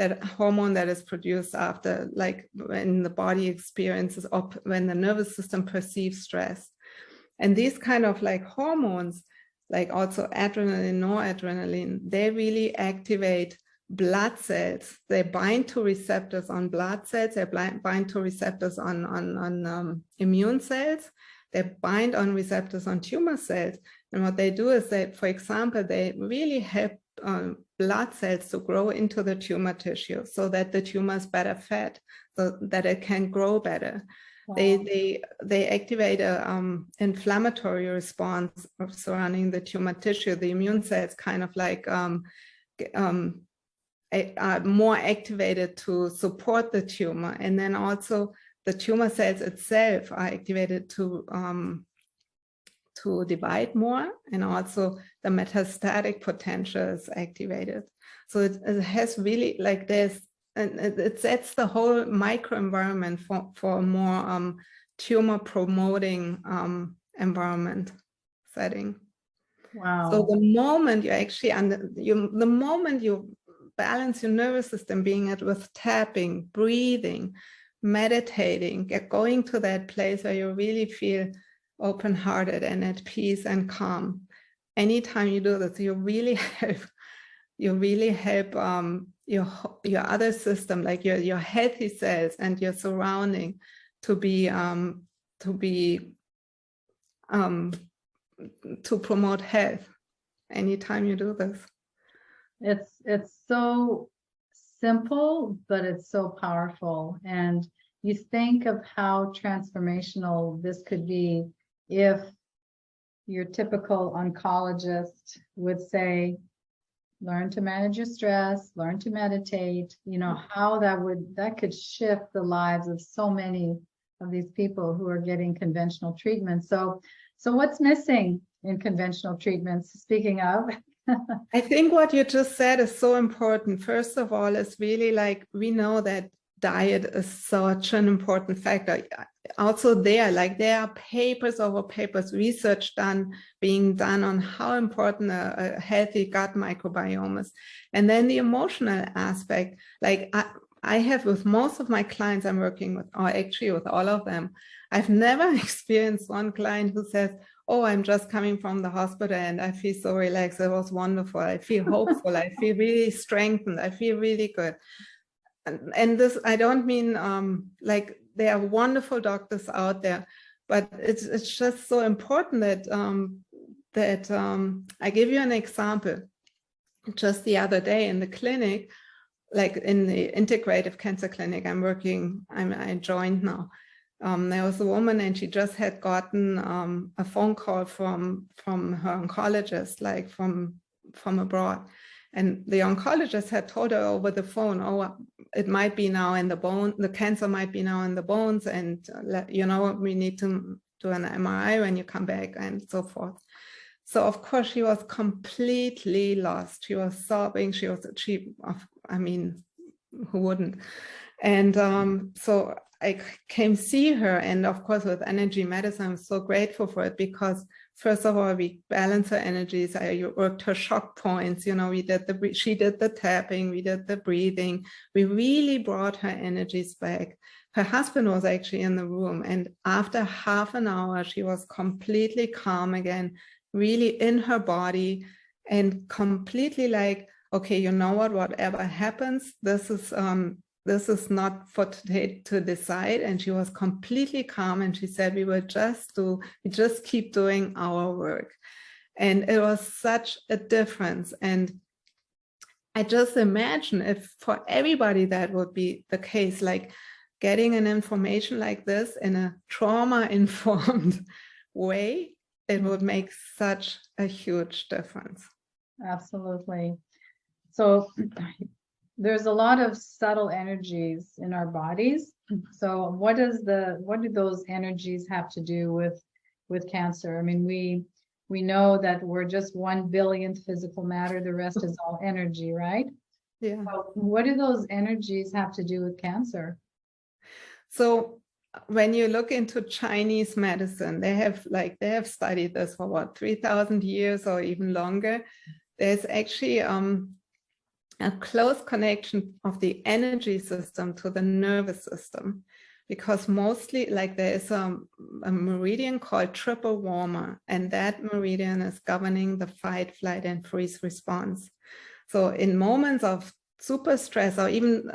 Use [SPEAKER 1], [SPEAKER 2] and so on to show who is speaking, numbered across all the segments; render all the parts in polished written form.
[SPEAKER 1] that hormone that is produced after, like when the body experiences, or when the nervous system perceives stress. And these kind of like hormones, like also adrenaline, noradrenaline, they really activate blood cells. They bind to receptors on blood cells, they bind to receptors on immune cells, they bind on receptors on tumor cells. And what they do is that, for example, they really help blood cells to grow into the tumor tissue so that the tumor is better fed, so that it can grow better. Wow. They activate an inflammatory response surrounding the tumor tissue. The immune cells kind of like are more activated to support the tumor, and then also the tumor cells itself are activated to divide more, and also the metastatic potential is activated. So it has really, like, it sets the whole microenvironment for a more tumor promoting environment setting.
[SPEAKER 2] Wow.
[SPEAKER 1] So the moment you actually the moment you balance your nervous system, being it with tapping, breathing, meditating, going to that place where you really feel open-hearted and at peace and calm. Anytime you do this, you really help your other system, like your healthy cells and your surrounding, to promote health. Anytime you do this,
[SPEAKER 2] it's so simple, but it's so powerful. And you think of how transformational this could be if your typical oncologist would say, learn to manage your stress, learn to meditate, you know, how that could shift the lives of so many of these people who are getting conventional treatments. So what's missing in conventional treatments, speaking of?
[SPEAKER 1] I think what you just said is so important. First of all, is really, like, we know that diet is such an important factor. Also there are papers over papers, research being done on how important a healthy gut microbiome is. And then the emotional aspect, like I have with most of my clients I'm working with, or actually with all of them, I've never experienced one client who says, oh, I'm just coming from the hospital and I feel so relaxed. It was wonderful. I feel hopeful. I feel really strengthened. I feel really good. And this, I don't mean like, there are wonderful doctors out there, but it's just so important that I give you an example. Just the other day in the clinic, like in the integrative cancer clinic I joined now. There was a woman, and she just had gotten a phone call from her oncologist, like from abroad. And the oncologist had told her over the phone, oh, it might be now in the bone, the cancer might be now in the bones, and you know, we need to do an MRI when you come back, and so forth. So of course she was completely lost. She was sobbing. I mean, who wouldn't? And so I came see her, and of course with energy medicine, I'm so grateful for it, because first of all, we balance her energies. I worked her shock points. You know, she did the tapping, we did the breathing. We really brought her energies back. Her husband was actually in the room, and after half an hour, she was completely calm again, really in her body, and completely like, okay, you know what, whatever happens, this is not for today to decide. And she was completely calm, and she said, we just keep doing our work. And it was such a difference. And I just imagine if for everybody that would be the case, like getting an information like this in a trauma-informed way, it would make such a huge difference.
[SPEAKER 2] Absolutely. So there's a lot of subtle energies in our bodies. So what do those energies have to do with cancer? I mean, we know that we're just 1/100000th physical matter. The rest is all energy, right?
[SPEAKER 1] Yeah.
[SPEAKER 2] So what do those energies have to do with cancer?
[SPEAKER 1] So when you look into Chinese medicine, they have studied this for what, 3,000 years or even longer. There's actually a close connection of the energy system to the nervous system, because mostly like there is a meridian called triple warmer, and that meridian is governing the fight, flight, and freeze response. So in moments of super stress, or even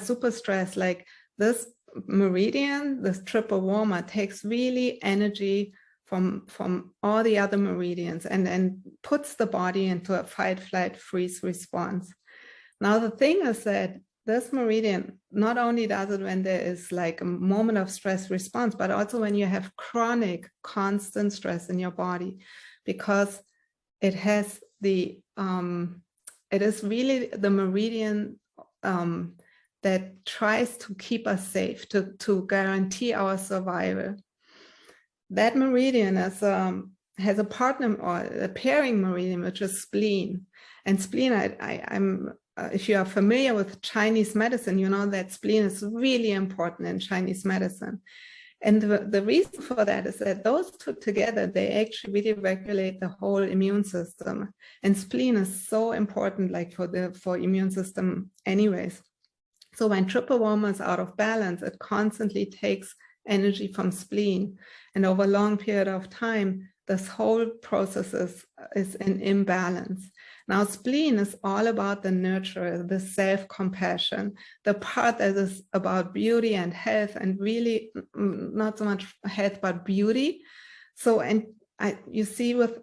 [SPEAKER 1] super stress, like this meridian, this triple warmer takes really energy from all the other meridians and puts the body into a fight, flight, freeze response. Now the thing is that this meridian not only does it when there is like a moment of stress response, but also when you have chronic, constant stress in your body, because it has the it is really the meridian that tries to keep us safe, to guarantee our survival. That meridian is, has a partner or a pairing meridian, which is spleen. And spleen, if you are familiar with Chinese medicine, you know that spleen is really important in Chinese medicine. And the reason for that is that those two together, they actually really regulate the whole immune system. And spleen is so important, like for immune system anyways. So when triple warmer is out of balance, it constantly takes energy from spleen. And over a long period of time, this whole process is in imbalance. Now, spleen is all about the nurturer, the self-compassion, the part that is about beauty and health, and really not so much health, but beauty. So, you see with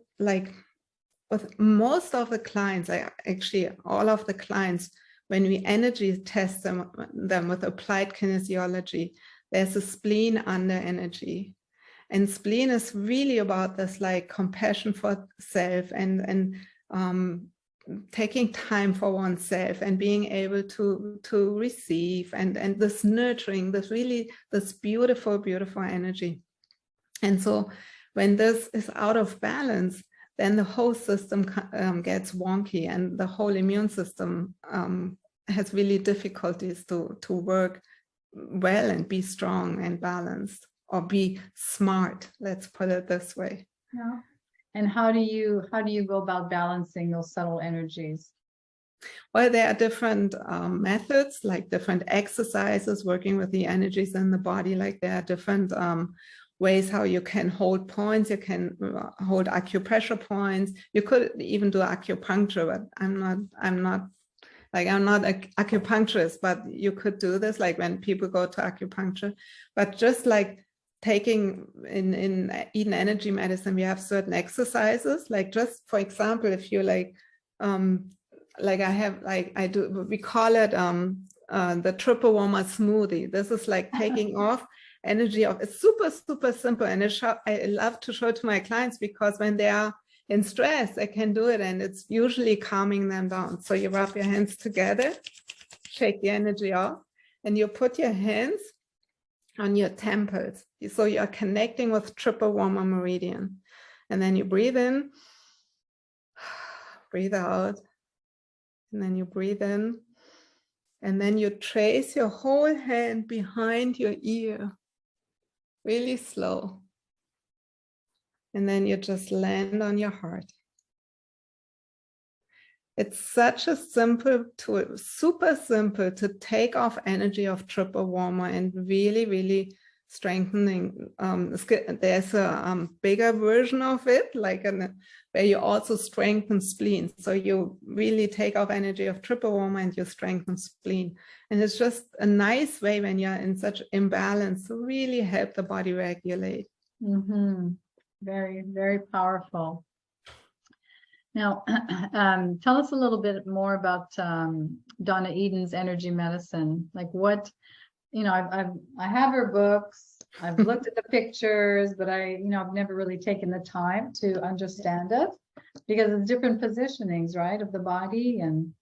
[SPEAKER 1] most of the clients, actually all of the clients, when we energy test them with applied kinesiology, there's a spleen under energy. And spleen is really about this like compassion for self and taking time for oneself and being able to receive and this nurturing, this beautiful, beautiful energy. And so when this is out of balance, then the whole system gets wonky, and the whole immune system has really difficulties to work well and be strong and balanced, or be smart, let's put it this way.
[SPEAKER 2] Yeah. And how do you go about balancing those subtle energies?
[SPEAKER 1] Well, there are different methods, like different exercises working with the energies in the body. Like there are different ways how you can hold points. You can hold acupressure points. You could even do acupuncture, but I'm not an acupuncturist, but you could do this, like when people go to acupuncture. But just like taking in Eden energy medicine, we have certain exercises, like just for example, if you we call it the triple warmer smoothie. This is like taking off energy of, it's super, super simple. And I love to show it to my clients, because when they are in stress, I can do it, and it's usually calming them down. So you rub your hands together, shake the energy off, and you put your hands on your temples. So you are connecting with triple warmer meridian. And then you breathe in, breathe out, and then you breathe in. And then you trace your whole hand behind your ear, really slow. And then you just land on your heart. It's such a super simple to take off energy of triple warmer and really, really strengthening. There's a bigger version of it, where you also strengthen spleen. So you really take off energy of triple warmer and you strengthen spleen. And it's just a nice way when you're in such imbalance to really help the body regulate.
[SPEAKER 2] Mm-hmm. Very, very powerful. Now, tell us a little bit more about Donna Eden's energy medicine. Like what, I have her books, I've looked at the pictures, but I've never really taken the time to understand it, because it's different positionings, right, of the body. And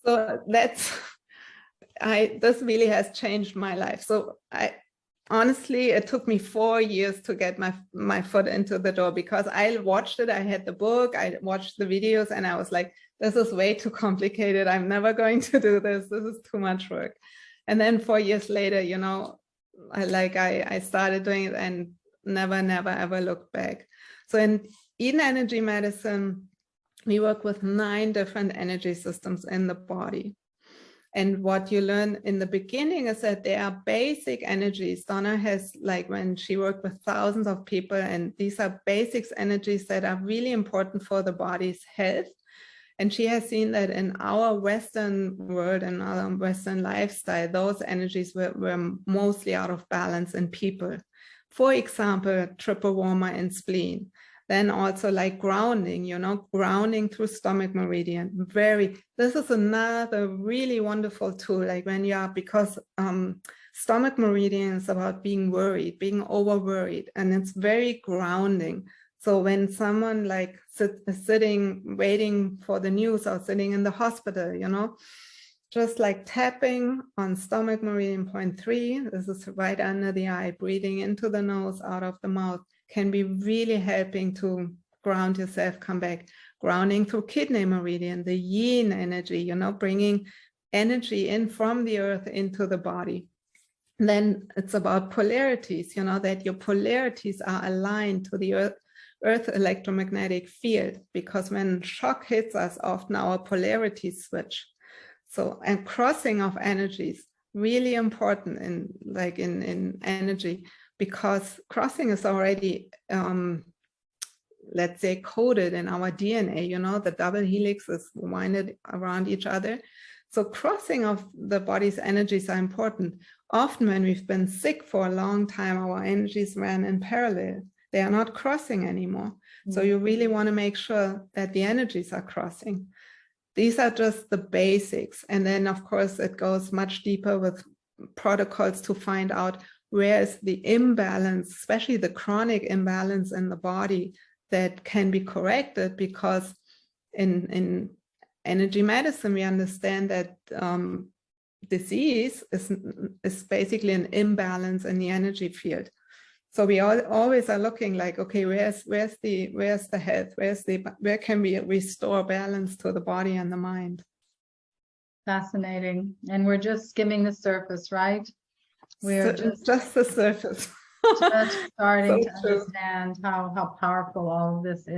[SPEAKER 1] so this really has changed my life. So honestly, it took me 4 years to get my foot into the door, because I watched it. I had the book, I watched the videos, and I was like, this is way too complicated. I'm never going to do this. This is too much work. And then 4 years later, I started doing it and never, ever looked back. So in Eden energy medicine, we work with 9 different energy systems in the body. And what you learn in the beginning is that there are basic energies. Donna has, like, when she worked with thousands of people, and these are basic energies that are really important for the body's health. And she has seen that in our Western world and our Western lifestyle, those energies were mostly out of balance in people. For example, triple warmer and spleen. Then also like grounding, grounding through stomach meridian. This is another really wonderful tool, like when you are, because stomach meridian is about being worried, being over worried, and it's very grounding. So when someone like sitting, waiting for the news, or sitting in the hospital, just like tapping on stomach meridian point 3, this is right under the eye, breathing into the nose, out of the mouth, can be really helping to ground yourself, come back. Grounding through kidney meridian, the yin energy, bringing energy in from the earth into the body. Then it's about polarities, that your polarities are aligned to the earth electromagnetic field, because when shock hits us, often our polarities switch. So, and crossing of energies, really important in energy, because crossing is already, let's say, coded in our DNA, the double helix is winded around each other. So crossing of the body's energies are important. Often when we've been sick for a long time, our energies ran in parallel. They are not crossing anymore. Mm-hmm. So you really want to make sure that the energies are crossing. These are just the basics. And then, of course, it goes much deeper with protocols to find out where is the imbalance, especially the chronic imbalance in the body, that can be corrected, because in energy medicine, we understand that disease is basically an imbalance in the energy field. So we always are looking like, okay, where's the health? Where can we restore balance to the body and the mind?
[SPEAKER 2] Fascinating. And we're just skimming the surface, right?
[SPEAKER 1] We're just the surface.
[SPEAKER 2] Just starting to understand how powerful all of this is.